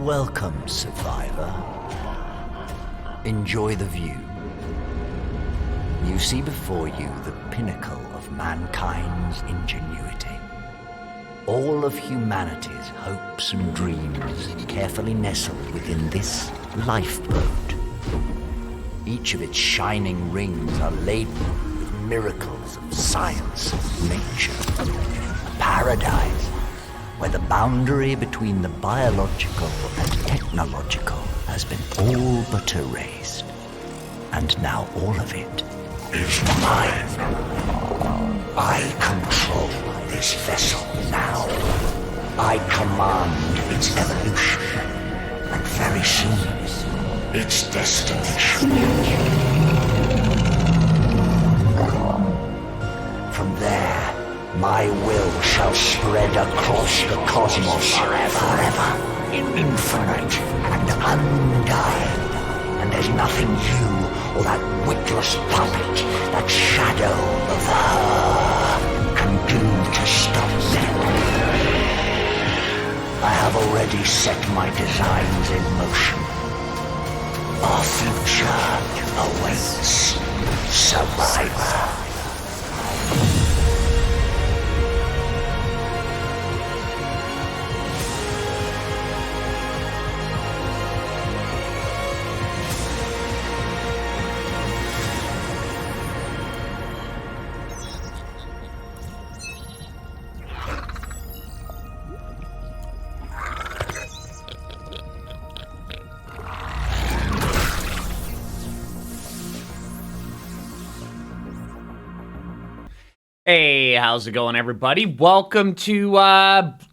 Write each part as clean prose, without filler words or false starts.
Welcome, survivor. Enjoy the view. You see before you the pinnacle of mankind's ingenuity. All of humanity's hopes and dreams carefully nestled within this lifeboat. Each of its shining rings are laden with miracles of science and nature. A paradise where the boundary between the biological and technological has been all but erased. And now all of it is mine. I control this vessel now. I command its evolution, and very soon, its destination. From there, my will shall spread across the cosmos forever, infinite and undying. And there's nothing you or that witless puppet, that shadow of her, can do to stop me. I have already set my designs in motion. Our future awaits, survivor. Hey, how's it going, everybody? Welcome to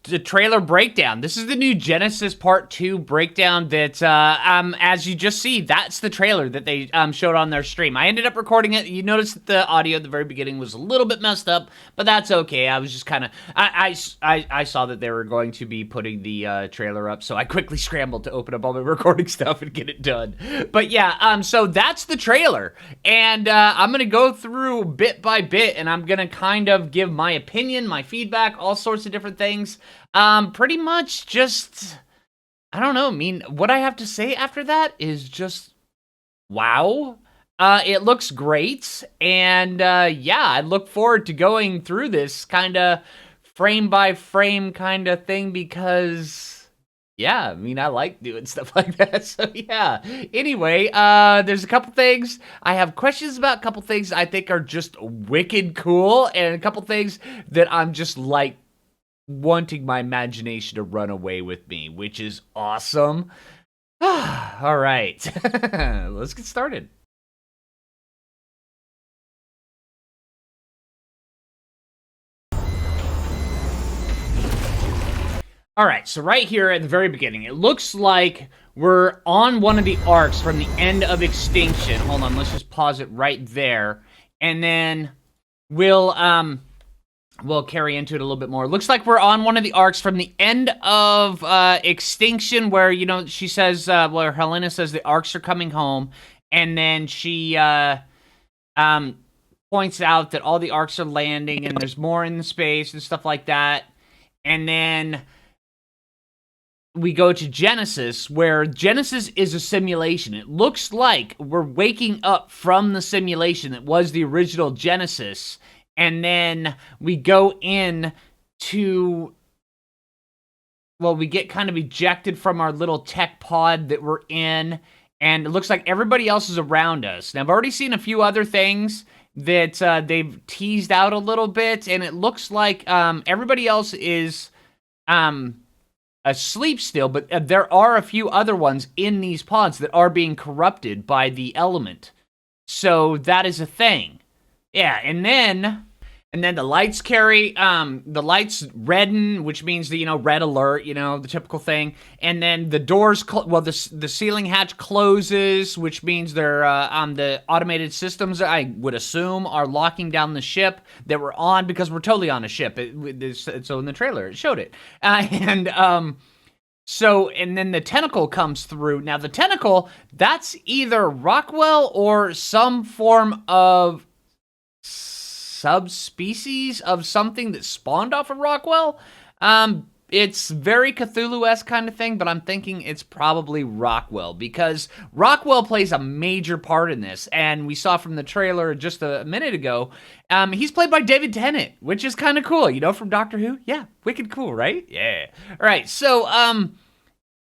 the trailer breakdown. This is the new Genesis Part 2 breakdown that, as you just see, that's the trailer that they showed on their stream. I ended up recording it. You noticed that the audio at the very beginning was a little bit messed up, but that's okay. I was just kind of... I saw that they were going to be putting the trailer up, so I quickly scrambled to open up all my recording stuff and get it done. But yeah, so that's the trailer, and I'm going to go through bit by bit, and I'm going to kind of give my opinion, my feedback, all sorts of different things. Pretty much just, I don't know, I mean, what I have to say after that is just, wow. It looks great, and yeah, I look forward to going through this kind of frame by frame kind of thing because, yeah, I mean, I like doing stuff like that, so yeah. Anyway, there's a couple things. I have questions about a couple things I think are just wicked cool, and a couple things that I'm just, like, wanting my imagination to run away with me, which is awesome. All right, let's get started. All right, so right here at the very beginning, it looks like we're on one of the arcs from the end of Extinction. Hold on, let's just pause it right there, and then we'll carry into it a little bit more. It looks like we're on one of the arcs from the end of Extinction, where, you know, she says, where Helena says the arcs are coming home, and then she points out that all the arcs are landing, and there's more in the space and stuff like that, and then we go to Genesis, where Genesis is a simulation. It looks like we're waking up from the simulation that was the original Genesis, and then we go in to, well, we get kind of ejected from our little tech pod that we're in, and it looks like everybody else is around us. Now, I've already seen a few other things that they've teased out a little bit, and it looks like everybody else is asleep still, but there are a few other ones in these pods that are being corrupted by the element. So that is a thing. Yeah, and then the lights the lights redden, which means the, you know, red alert, you know, the typical thing. And then the doors, the ceiling hatch closes, which means they're, the automated systems, I would assume, are locking down the ship that we're on, because we're totally on a ship. So in the trailer, it showed it. So, and then the tentacle comes through. Now, the tentacle, that's either Rockwell or some form of subspecies of something that spawned off of Rockwell. it's very Cthulhu-esque kind of thing, but I'm thinking it's probably Rockwell, because Rockwell plays a major part in this, and we saw from the trailer just a minute ago, he's played by David Tennant, which is kind of cool, from Doctor Who? Yeah, wicked cool, right? Yeah. All right, so,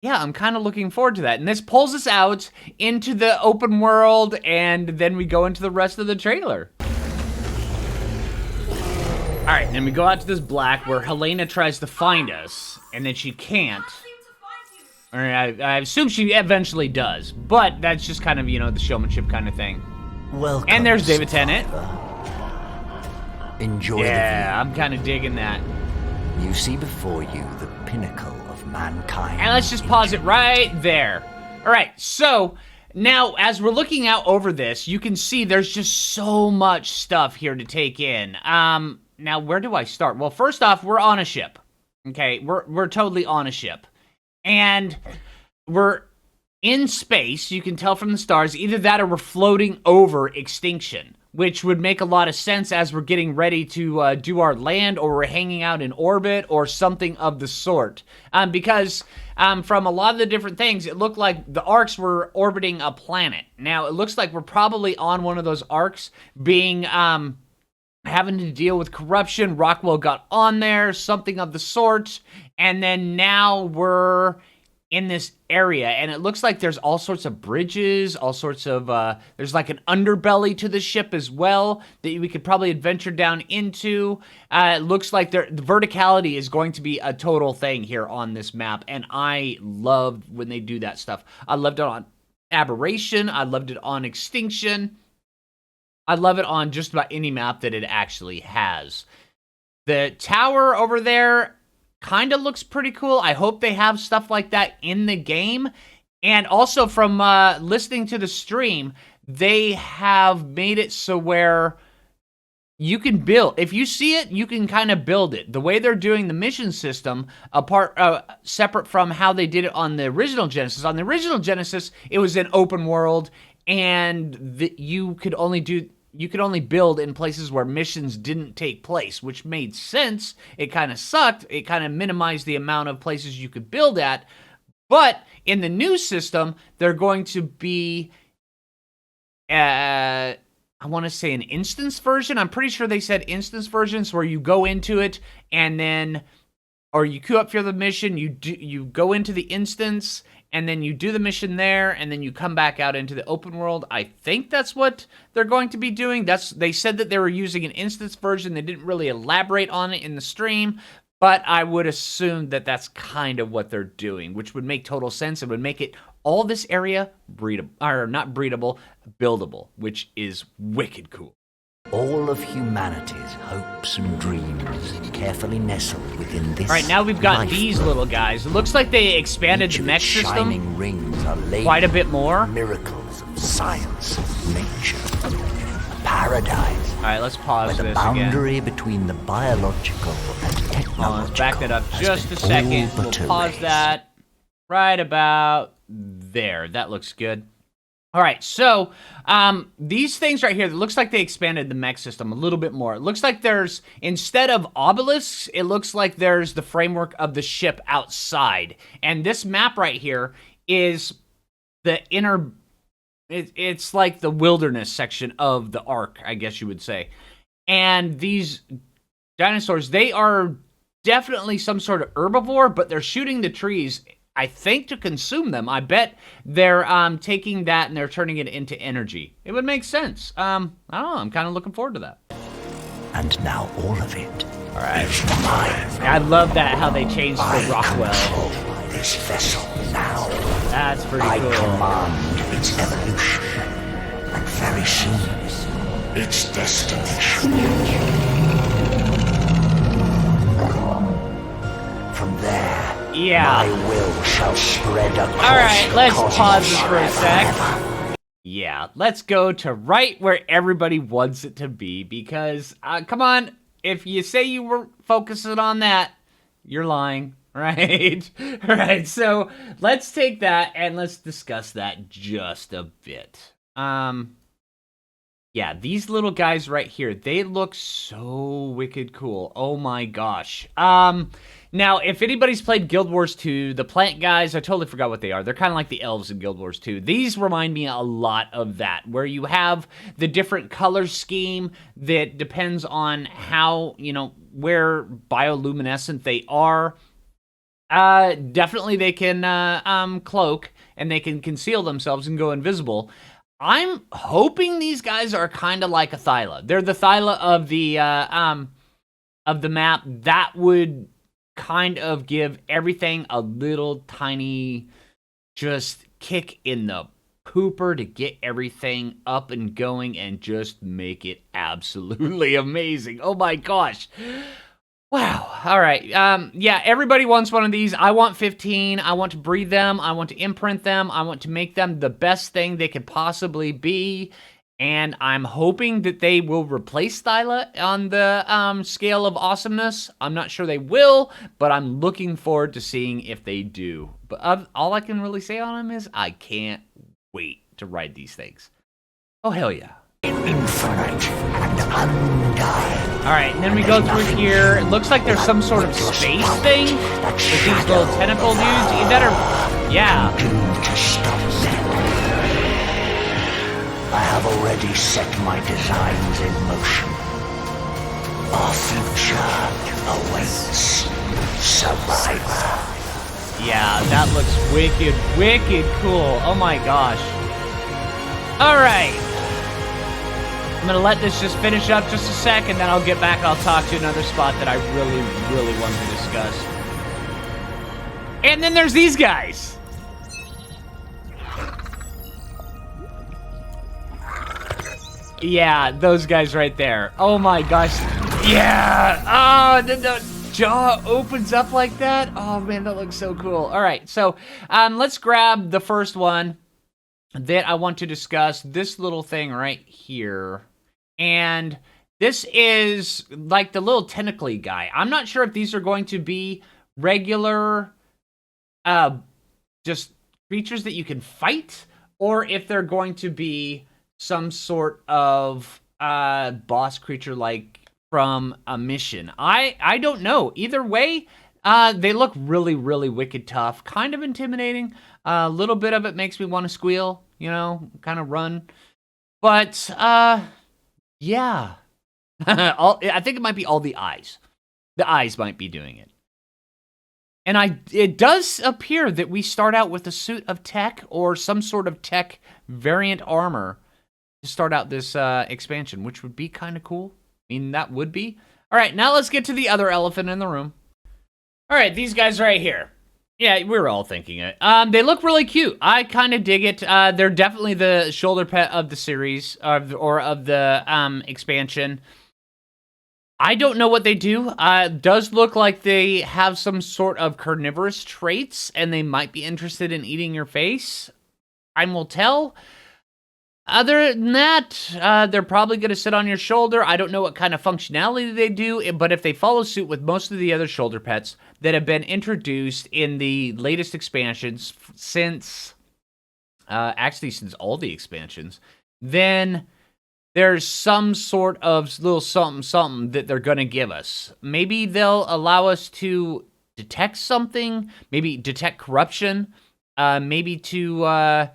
yeah, I'm kind of looking forward to that, and this pulls us out into the open world, and then we go into the rest of the trailer. All right, then we go out to this black where Helena tries to find us, and then she can't. Or I assume she eventually does, but that's just kind of, the showmanship kind of thing. Welcome, and there's David Tennant. Enjoy the view. Yeah, I'm kind of digging that. You see before you the pinnacle of mankind. And let's just pause it right there. All right, so now as we're looking out over this, you can see there's just so much stuff here to take in. Now, where do I start? Well, first off, we're on a ship. Okay, we're totally on a ship. And we're in space. You can tell from the stars. Either that or we're floating over extinction, which would make a lot of sense as we're getting ready to do our land, or we're hanging out in orbit or something of the sort. Because from a lot of the different things, it looked like the arcs were orbiting a planet. Now, it looks like we're probably on one of those arcs being... having to deal with corruption. Rockwell got on there, something of the sort, and then now we're in this area, and it looks like there's all sorts of bridges, all sorts of, there's like an underbelly to the ship as well that we could probably adventure down into. It looks like the verticality is going to be a total thing here on this map, and I love when they do that stuff. I loved it on Aberration, I loved it on Extinction, I love it on just about any map that it actually has. The tower over there kind of looks pretty cool. I hope they have stuff like that in the game. And also from listening to the stream, they have made it so where you can build. If you see it, you can kind of build it. The way they're doing the mission system, separate from how they did it on the original Genesis. On the original Genesis, it was an open world, and you could only build in places where missions didn't take place, which made sense. It kind of sucked. It kind of minimized the amount of places you could build at. But in the new system, they're going to be, I want to say an instance version. I'm pretty sure they said instance versions where you go into it and then, or you queue up for the mission, you go into the instance, and then you do the mission there, and then you come back out into the open world. I think that's what they're going to be doing. They said that they were using an instance version. They didn't really elaborate on it in the stream, but I would assume that that's kind of what they're doing, which would make total sense. It would make it all this area breedable, or not breedable, buildable, which is wicked cool. All of humanity's hopes and dreams carefully nestled within this. All right, now we've got life these little guys. It looks like they expanded Each the of mech its system shining rings are quite a bit more. miracles of science, nature, a paradise. All right, let's Where pause the this again. boundary between the biological and technological. Let's back that up has just a been second. all We'll but pause erased. that right about there. That looks good. All right, so these things right here, it looks like they expanded the mech system a little bit more. It looks like there's, instead of obelisks, it looks like there's the framework of the ship outside. And this map right here is the inner, it's like the wilderness section of the Ark, I guess you would say. And these dinosaurs, they are definitely some sort of herbivore, but they're shooting the trees, I think, to consume them. I bet they're taking that and they're turning it into energy. It would make sense. I don't know. I'm kind of looking forward to that. And now all of it All right. is mine. I love that, how they changed I the Rockwell. control this vessel now. That's pretty I cool. command its evolution, and very soon, its destination. From there, Yeah. my will shall spread across All right, the let's cosmos pause this for a forever. sec. Yeah, let's go to right where everybody wants it to be, because, come on, if you say you were focusing on that, you're lying, right? All right, so let's take that and let's discuss that just a bit. Yeah, these little guys right here, they look so wicked cool. Oh my gosh. Now, if anybody's played Guild Wars 2, the plant guys, I totally forgot what they are. They're kind of like the elves in Guild Wars 2. These remind me a lot of that, where you have the different color scheme that depends on how, where bioluminescent they are. Definitely they can cloak, and they can conceal themselves and go invisible. I'm hoping these guys are kind of like a Thyla. They're the Thyla of the map. That would kind of give everything a little tiny just kick in the pooper to get everything up and going and just make it absolutely amazing. Oh my gosh. Wow. All right. Yeah, everybody wants one of these. I want 15. I want to breed them. I want to imprint them. I want to make them the best thing they could possibly be. And I'm hoping that they will replace Thyla on the scale of awesomeness. I'm not sure they will, but I'm looking forward to seeing if they do. But all I can really say on them is I can't wait to ride these things. Oh, hell yeah. Infinite and undying. Alright, and then we go through here. It looks like there's some sort of space thing with these little tentacle dudes. You better... Yeah. To stop them. I have already set my designs in motion. Our future awaits. Survivor. Yeah, that looks wicked, wicked cool. Oh my gosh. Alright. I'm going to let this just finish up just a second, then I'll get back. I'll talk to another spot that I really, really want to discuss. And then there's these guys. Yeah, those guys right there. Oh my gosh. Yeah. Oh, the jaw opens up like that. Oh man, that looks so cool. All right, so let's grab the first one that I want to discuss. This little thing right here. And this is like the little tentacly guy. I'm not sure if these are going to be regular just creatures that you can fight, or if they're going to be some sort of boss creature like from a mission. I don't know. Either way, they look really, really wicked tough. Kind of intimidating. A little bit of it makes me want to squeal, kind of run. But, yeah. I think it might be all the eyes. The eyes might be doing it. And it does appear that we start out with a suit of tech or some sort of tech variant armor to start out this expansion, which would be kind of cool. I mean, that would be. All right, now let's get to the other elephant in the room. All right, these guys right here. Yeah, we were all thinking it. They look really cute. I kind of dig it. They're definitely the shoulder pet of the series, or of the expansion. I don't know what they do. It does look like they have some sort of carnivorous traits, and they might be interested in eating your face. Time will tell. Other than that, they're probably going to sit on your shoulder. I don't know what kind of functionality they do, but if they follow suit with most of the other shoulder pets that have been introduced in the latest expansions since all the expansions, then there's some sort of little something that they're going to give us. Maybe they'll allow us to detect something, maybe detect corruption, maybe to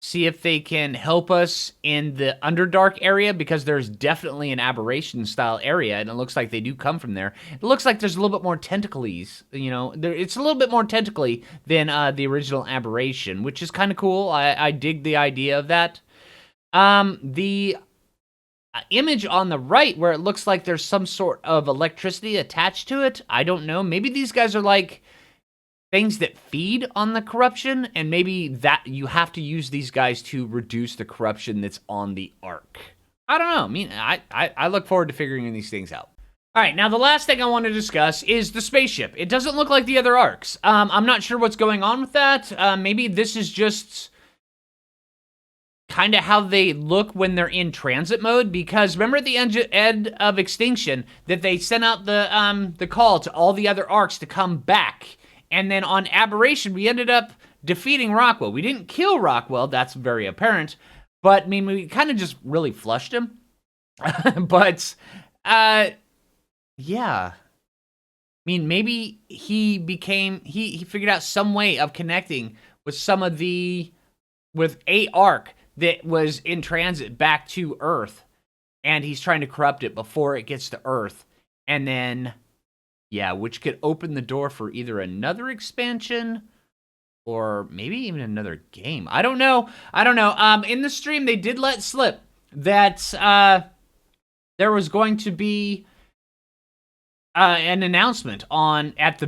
see if they can help us in the Underdark area, because there's definitely an aberration-style area, and it looks like they do come from there. It looks like there's a little bit more tentacles, it's a little bit more tentacly than the original aberration, which is kind of cool. I dig the idea of that. The image on the right, where it looks like there's some sort of electricity attached to it, I don't know. Maybe these guys are like things that feed on the corruption, and maybe that you have to use these guys to reduce the corruption that's on the Ark. I don't know. I mean, I look forward to figuring these things out. All right, now the last thing I want to discuss is the spaceship. It doesn't look like the other Arks. I'm not sure what's going on with that. Maybe this is just kind of how they look when they're in transit mode, because remember at the end of Extinction that they sent out the call to all the other Arks to come back. And then on Aberration, we ended up defeating Rockwell. We didn't kill Rockwell, that's very apparent, But, I mean, we kind of just really flushed him. But, yeah. I mean, maybe he figured out some way of connecting with with a arc that was in transit back to Earth. And he's trying to corrupt it before it gets to Earth. And then, yeah, which could open the door for either another expansion or maybe even another game. I don't know. In the stream, they did let slip that there was going to be an announcement at the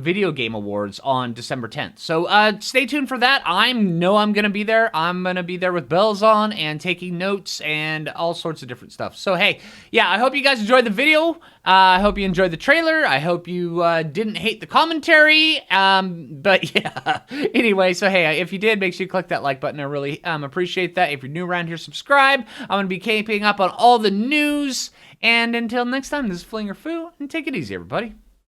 Video Game Awards on December 10th. So stay tuned for that. I'm going to be there. I'm going to be there with bells on and taking notes and all sorts of different stuff. So, hey, yeah, I hope you guys enjoyed the video. I hope you enjoyed the trailer. I hope you didn't hate the commentary. But, yeah, anyway, so, hey, if you did, make sure you click that like button. I really appreciate that. If you're new around here, subscribe. I'm going to be keeping up on all the news. And until next time, this is Phlinger Phoo, and take it easy, everybody.